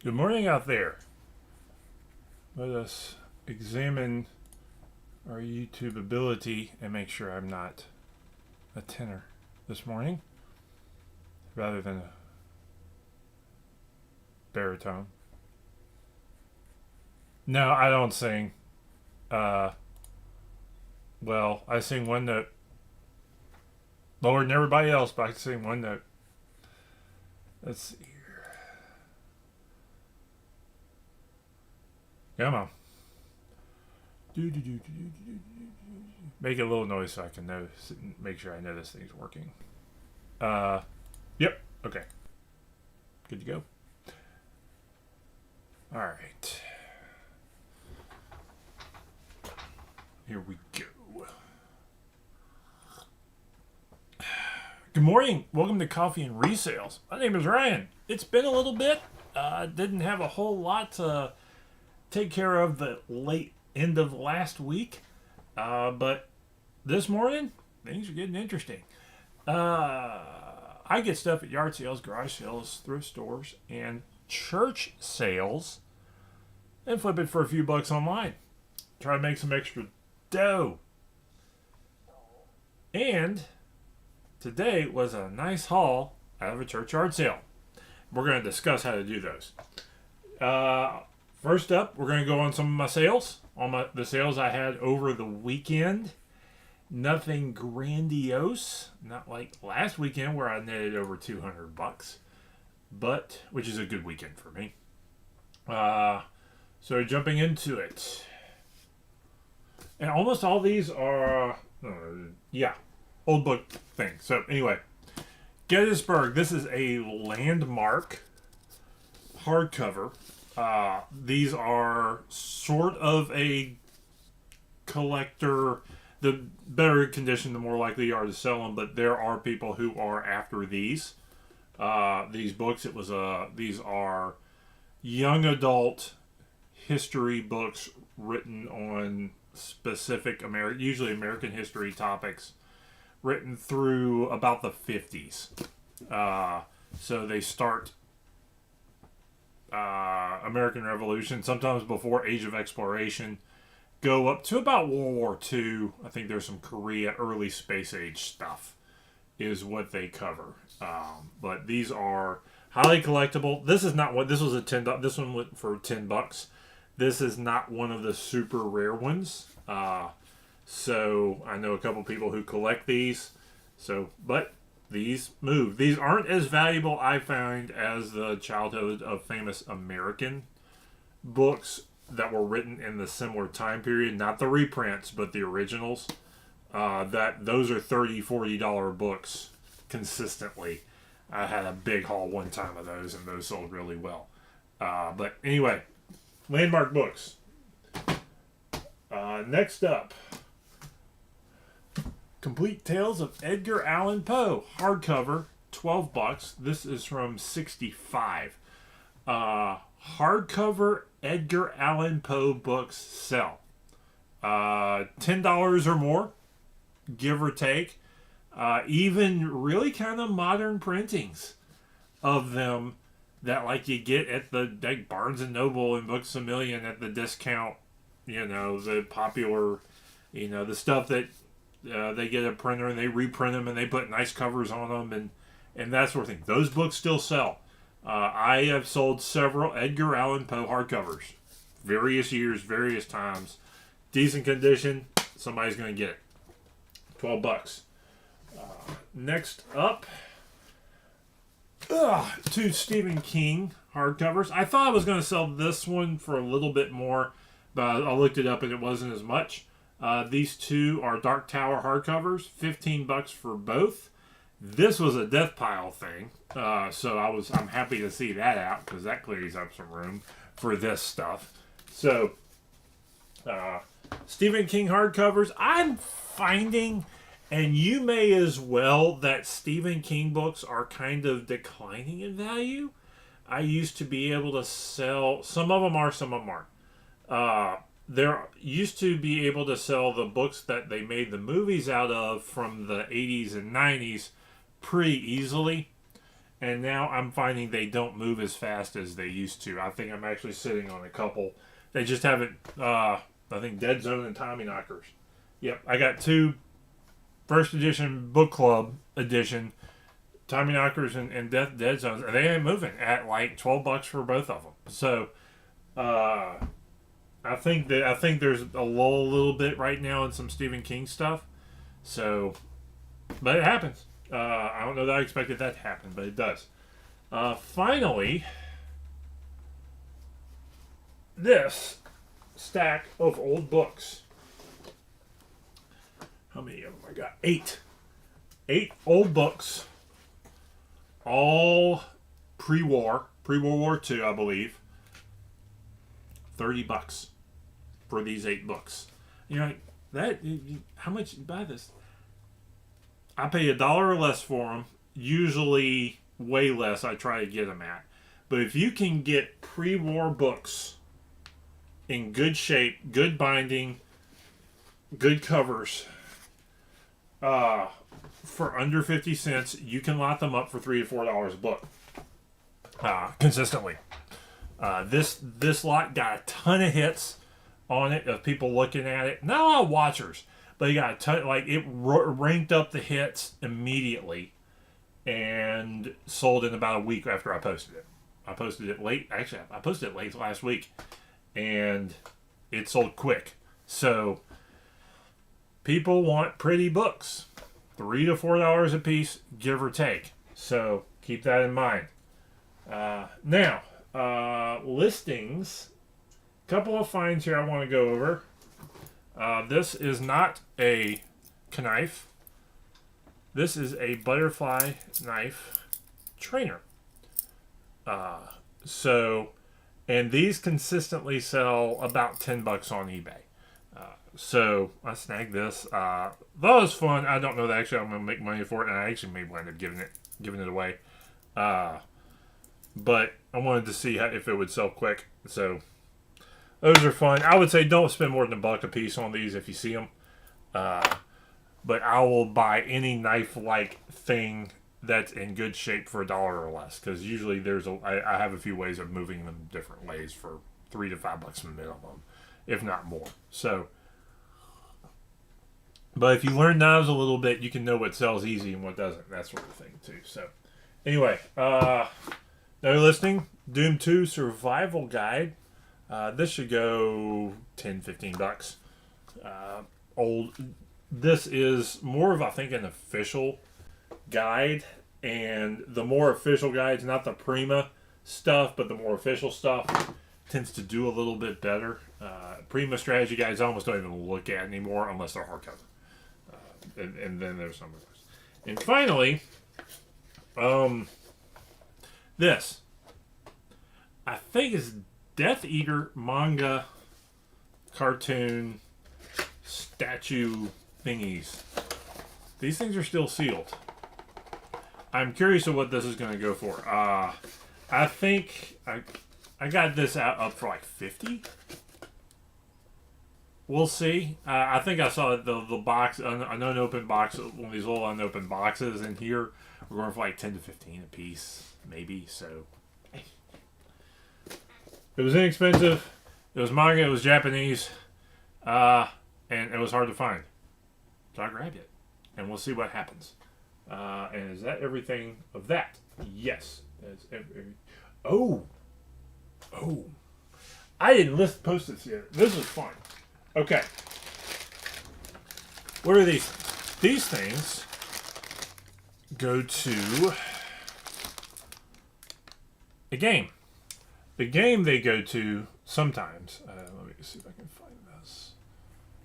Good morning out there. Let us examine our YouTube ability and make sure I'm not a tenor this morning rather than a baritone. No, I don't sing. Uh, well, I sing one note lower than everybody else, but I can sing one note. Let's see here. Come on. Make a little noise so I can notice, make sure I know this thing's working. Yep. Okay. Good to go. All right. Here we go. Good morning. Welcome to Coffee and Resales. My name is Ryan. It's been a little bit. Didn't have a whole lot to take care of the late end of last week. But this morning, things are getting interesting. I get stuff at yard sales, garage sales, thrift stores, and church sales and flip it for a few bucks online. Try to make some extra dough. And today was a nice haul out of a church yard sale. We're going to discuss how to do those. First up, we're going to go on some of my sales. The sales I had over the weekend. Nothing grandiose, not like last weekend where I netted over $200, but which is a good weekend for me. So jumping into it, and almost all these are, old book things. So anyway, Gettysburg. This is a landmark hardcover. These are sort of a collector. The better condition, the more likely you are to sell them. But there are people who are after these books. These are young adult history books written on specific usually American history topics, written through about the 50s. So they start American Revolution, sometimes before Age of Exploration, go up to about World War II. I think there's some Korea, early space age stuff is what they cover. But these are highly collectible. This is not what this was this one went for $10. This is not one of the super rare ones. So I know a couple people who collect these. But these move. These aren't as valuable, I find, as the childhood of famous American books that were written in the similar time period. Not the reprints, but the originals. Those are $30-$40 books consistently. I had a big haul one time of those, and those sold really well. But anyway, landmark books. Next up, Complete Tales of Edgar Allan Poe, hardcover, $12. This is from '65. Hardcover Edgar Allan Poe books sell $10 or more, give or take. Even really kind of modern printings of them that like you get at the like Barnes and Noble and Books A Million at the discount. The popular, the stuff that they get a printer and they reprint them and they put nice covers on them and that sort of thing. Those books still sell. I have sold several Edgar Allan Poe hardcovers, various years, various times, decent condition. Somebody's going to get it. $12. Next up, two Stephen King hardcovers. I thought I was going to sell this one for a little bit more, but I looked it up and it wasn't as much. These two are Dark Tower hardcovers, $15 for both. This was a death pile thing, so I'm happy to see that out because that clears up some room for this stuff. So, Stephen King hardcovers. I'm finding, and you may as well, that Stephen King books are kind of declining in value. I used to be able to sell, some of them are, some of them aren't. There used to be able to sell the books that they made the movies out of from the 80s and 90s pretty easily. and now I'm finding they don't move as fast as they used to. I think I'm actually sitting on a couple. They just haven't. I think Dead Zone and Tommy Knockers. Yep, I got 2 first edition book club edition Tommy Knockers and Dead Zones. They ain't moving at like $12 for both of them. So, I think there's a lull a little bit right now in some Stephen King stuff. So, but it happens. I don't know that I expected that to happen, but it does. Finally, this stack of old books. How many of them I got? 8. 8 old books. All pre-World War II, I believe. $30 for these 8 books. You're like, how much you buy this? I pay $1 or less for them. Usually way less I try to get them at. But if you can get pre-war books in good shape, good binding, good covers, for under 50 cents, you can lot them up for $3 to $4 a book. Consistently. This lot got a ton of hits on it of people looking at it. Not a lot of watchers, but you got a ton. Like it ranked up the hits immediately, and sold in about a week after I posted it. I posted it late. Actually, I posted it late last week, and it sold quick. So people want pretty books, $3 to $4 a piece, give or take. So keep that in mind. Now, listings. Couple of finds here I want to go over. This is not a knife. This is a butterfly knife trainer. And these consistently sell about $10 on eBay. So I snagged this. That was fun. I don't know that actually I'm going to make money for it, and I actually may wind up giving it away. But I wanted to see if it would sell quick. So those are fun. I would say don't spend more than $1 a piece on these if you see them. But I will buy any knife-like thing that's in good shape for $1 or less. Because usually I have a few ways of moving them different ways for $3 to $5 minimum, if not more. So, but if you learn knives a little bit, you can know what sells easy and what doesn't. That sort of thing too. So, anyway, no listing. Doom 2 Survival Guide. This should go $10-15. Old. This is more of, I think, an official guide, and the more official guides, not the Prima stuff, but the more official stuff, tends to do a little bit better. Prima strategy guides I almost don't even look at anymore unless they're hardcover. And then there's some of those. And finally, this. I think is Death Eater manga cartoon statue thingies. These things are still sealed. I'm curious of what this is going to go for. I think I got this up for like 50. We'll see. I think I saw the box, an unopened box, one of these little unopened boxes in here. We're going for like 10 to 15 a piece, maybe. So it was inexpensive. It was manga. It was Japanese, and it was hard to find. So I grabbed it, and we'll see what happens. And is that everything of that? Yes. That's Oh. I didn't post this yet. This is fun. Okay. What are these? These things go to a game. The game they go to sometimes. Let me see if I can find this.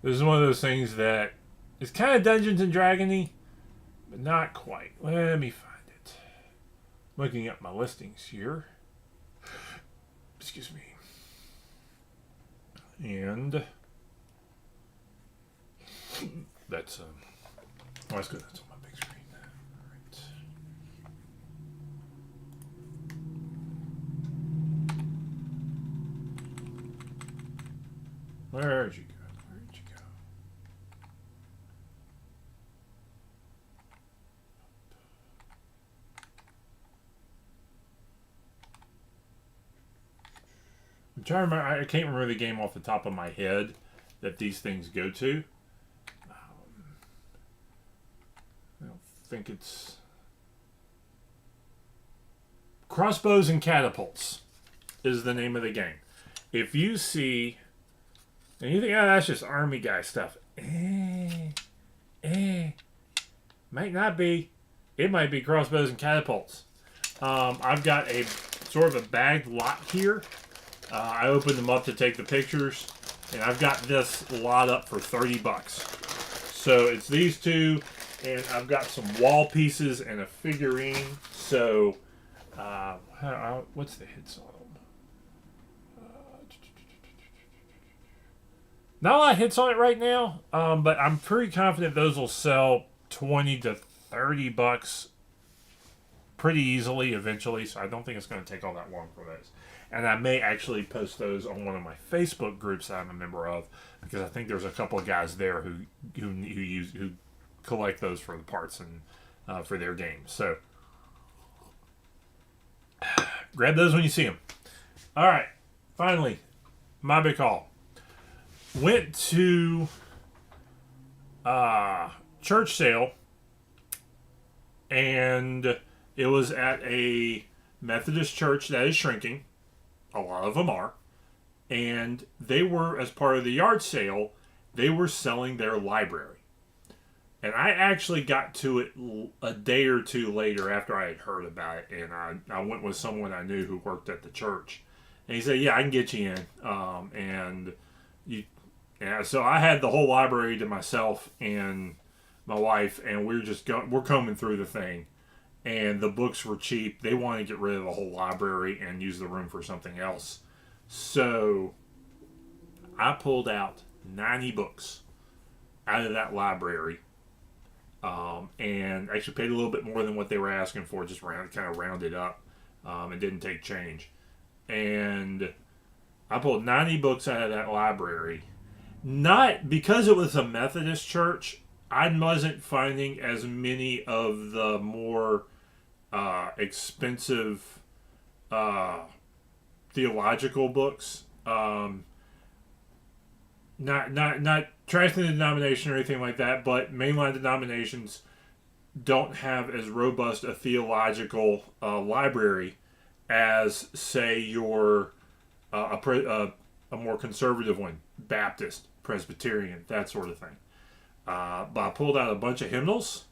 This is one of those things that is kind of Dungeons and Dragons-y, but not quite. Let me find it. I'm looking at my listings here. Excuse me. And that's that's good. That's on my big screen. All right. Where'd you go? I'm trying to remember. I can't remember the game off the top of my head that these things go to. I don't think it's Crossbows and Catapults is the name of the game. If you see, and you think, oh, that's just army guy stuff. Might not be. It might be Crossbows and Catapults. I've got a sort of a bagged lot here. I opened them up to take the pictures, and I've got this lot up for $30. So it's these two, and I've got some wall pieces and a figurine. So, what's the hits on them? Not a lot of hits on it right now, but I'm pretty confident those will sell $20 to $30 pretty easily eventually. So I don't think it's going to take all that long for those. And I may actually post those on one of my Facebook groups that I'm a member of, because I think there's a couple of guys there who collect those for the parts and for their games. So grab those when you see them. All right, finally, my big haul. Went to church sale, and it was at a Methodist church that is shrinking. A lot of them are. And they were, as part of the yard sale, they were selling their library. And I actually got to it a day or two later after I had heard about it. And I went with someone I knew who worked at the church. And he said, yeah, I can get you in. So I had the whole library to myself and my wife, and we're combing through the thing. And the books were cheap. They wanted to get rid of the whole library and use the room for something else. So I pulled out 90 books out of that library, and actually paid a little bit more than what they were asking for, just kind of rounded up, and didn't take change. And I pulled 90 books out of that library. Not because it was a Methodist church, I wasn't finding as many of the more expensive theological books. Not trashing the denomination or anything like that, but mainline denominations don't have as robust a theological library as, say, your a more conservative one, Baptist, Presbyterian, that sort of thing. But I pulled out a bunch of hymnals.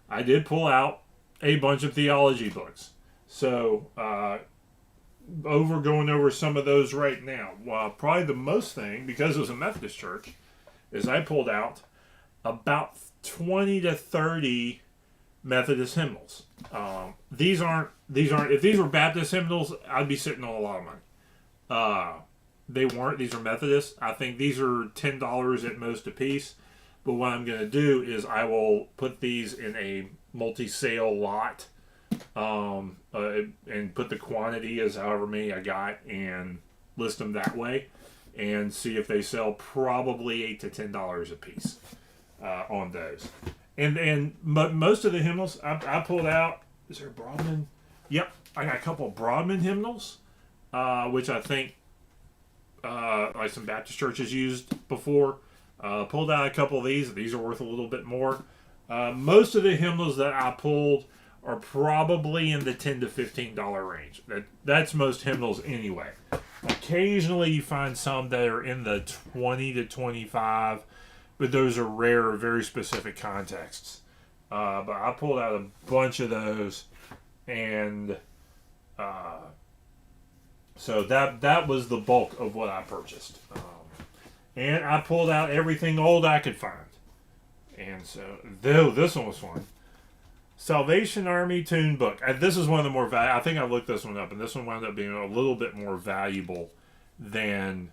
I did pull out a bunch of theology books. So, going over some of those right now. Well, probably the most thing, because it was a Methodist church, is I pulled out about 20 to 30 Methodist hymnals. These aren't. If these were Baptist hymnals, I'd be sitting on a lot of money. They weren't. These are Methodist. I think these are $10 at most a piece. But what I'm going to do is I will put these in a multi-sale lot, and put the quantity as however many I got and list them that way, and see if they sell probably $8 to $10 a piece on those. And most of the hymnals I pulled out. Is there a Broadman? Yep, I got a couple of Broadman hymnals, which I think like some Baptist churches used before. Pulled out a couple of these. These are worth a little bit more. Most of the hymnals that I pulled are probably in the $10 to $15 range. That's most hymnals anyway. Occasionally you find some that are in the 20 to 25, but those are rare, very specific contexts. But I pulled out a bunch of those, and so that was the bulk of what I purchased. And I pulled out everything old I could find. And so, though this one was fun. Salvation Army Tune Book. This is one of the more I think I looked this one up, and this one wound up being a little bit more valuable than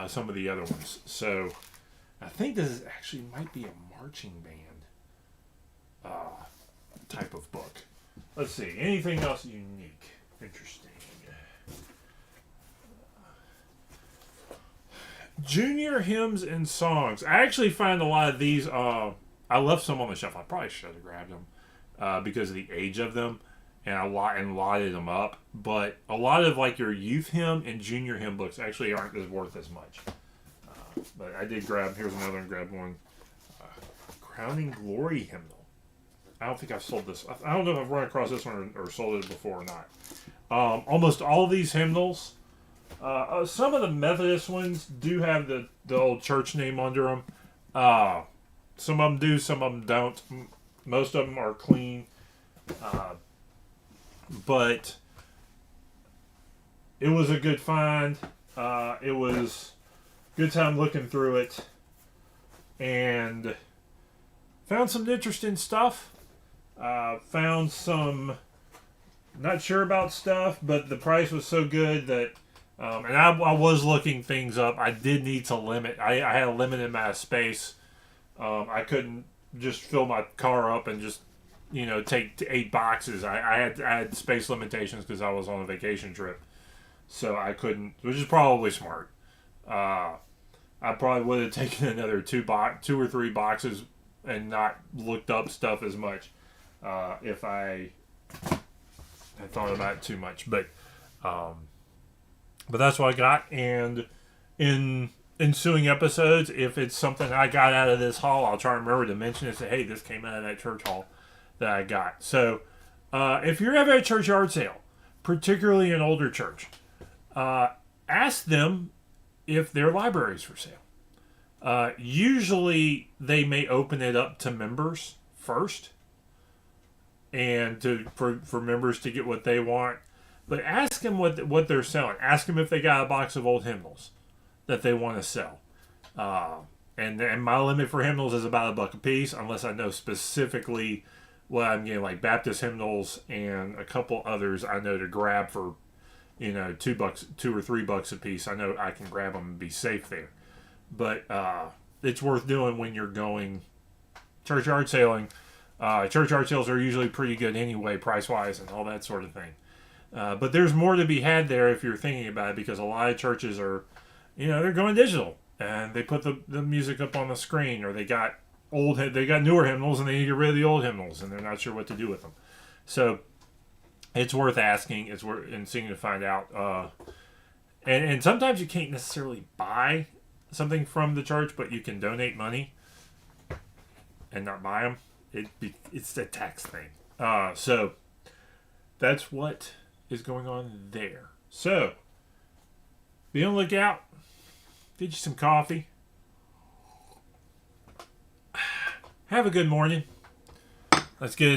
some of the other ones. So, I think this is actually might be a marching band type of book. Let's see. Anything else unique? Interesting. Junior hymns and songs. I actually find a lot of these. I left some on the shelf. I probably should have grabbed them because of the age of them. and lotted them up. But a lot of like your youth hymn and junior hymn books actually aren't as worth as much. But I did grab. Here's another one. Grab one. Crowning Glory hymnal. I don't think I've sold this. I don't know if I've run across this one or sold it before or not. Almost all of these hymnals. Some of the Methodist ones do have the old church name under them. Some of them do, some of them don't. Most of them are clean. But it was a good find. It was a good time looking through it. And found some interesting stuff. Found some not sure about stuff, but the price was so good that and I was looking things up. I did need to limit. I had a limited amount of space. I couldn't just fill my car up and just take 8 boxes. I had space limitations because I was on a vacation trip, so I couldn't. Which is probably smart. I probably would have taken another 2 or 3 boxes and not looked up stuff as much if I had thought about it too much. But that's what I got. And in ensuing episodes, if it's something I got out of this haul, I'll try and remember to mention it and say, hey, this came out of that church haul that I got. So if you're ever at a church yard sale, particularly an older church, ask them if their library's for sale. Usually they may open it up to members first and for members to get what they want. But ask them what they're selling. Ask them if they got a box of old hymnals that they want to sell. And my limit for hymnals is about $1 a piece, unless I know specifically what I'm getting, like Baptist hymnals and a couple others I know to grab for, $2 or $3 a piece. I know I can grab them and be safe there. But it's worth doing when you're going church yard sailing. Church yard sales are usually pretty good anyway, price-wise and all that sort of thing. But there's more to be had there if you're thinking about it, because a lot of churches are, they're going digital and they put the music up on the screen, or they got newer hymnals and they need to get rid of the old hymnals and they're not sure what to do with them. So it's worth asking. It's worth and seeing to find out. And sometimes you can't necessarily buy something from the church, but you can donate money and not buy them. It's a tax thing. So that's what is going on there. So be on the lookout. Get you some coffee. Have a good morning. Let's get it done.